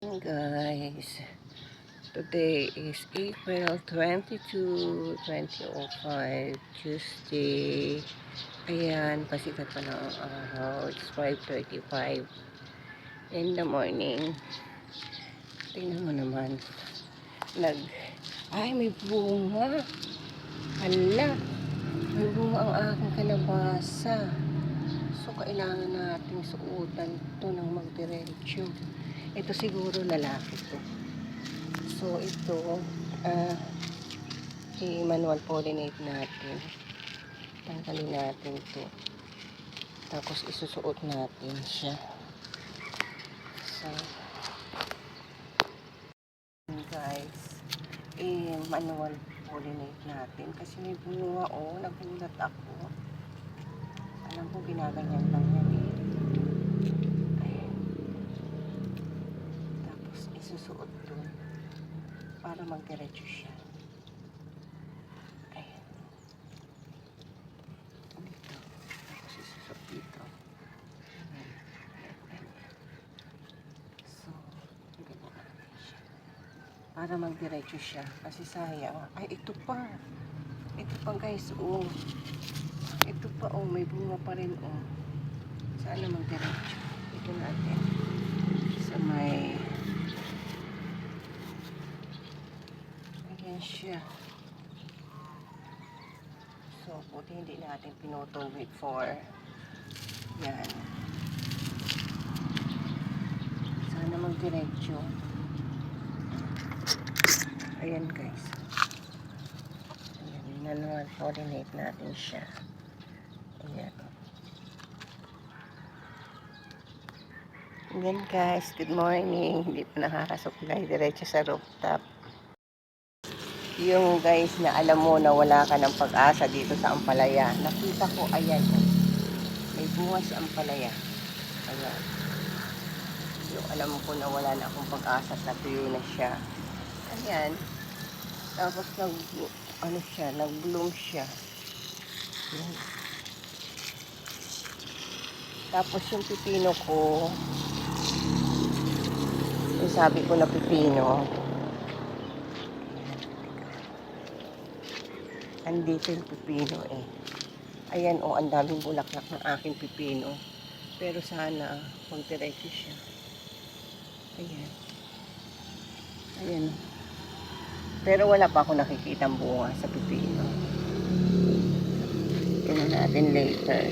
Guys, today is April 22, 2005, Tuesday. Ayan, pasikat pa ng araw. It's 5:35 in the morning. Tingnan mo naman. Ay, may bunga. Hala, may bunga ang aking kalabasa. So, kailangan nating suotan to ng magdiretso. Ito siguro lalaki to. So, ito, i-manual pollinate natin. Tanggalin natin to. Tapos, isusuot natin siya. So, guys, i-manual pollinate natin. Kasi may bunga, nagulat ako. Alam ko, ginaganyan lang yan eh. Ayan. Tapos, isusuot dun para magdiretso siya. Ayan. Dito. Tapos, isusuot dito. So, ganyan natin siya. Para magdiretso siya. Kasi sayang. Ay, ito pa. Ito pa guys, Ito pa, may bunga pa rin, Sana magdiretso. Ito natin. Sa may... Ayan siya. So, buti hindi natin pinutol before. Yan. Sana magdiretso. Ayan guys. Ayan, manual pollinate natin siya. Ayan. Ayan guys, good morning. Hindi pa nakakasuklay diretso sa rooftop. Yung guys na alam mo na wala ka ng pag-asa dito sa ampalaya. Nakita ko, ayan. May bunga sa ampalaya. Ayan. Yung alam ko na wala na akong pag-asa sa tuyo na siya. Ayan. Tapos nag-bloom siya. Ayan. Tapos yung pipino ko, yung sabi ko na pipino, andito yung pipino eh. Ayan ang daming bulaklak ng aking pipino. Pero sana magdiretso siya. Ayan. Ayan. Pero wala pa ako nakikitang bunga sa pipino. Tingnan natin later.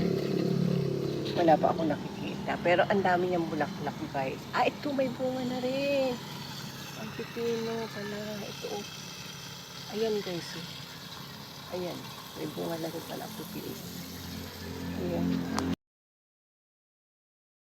Wala pa ako nakikita. Pero ang dami niyang bulaklak guys. Ito may bunga na rin. Ang pipino pala. Ito Ayan guys. Ayan. May bunga na rin pala ang pipino.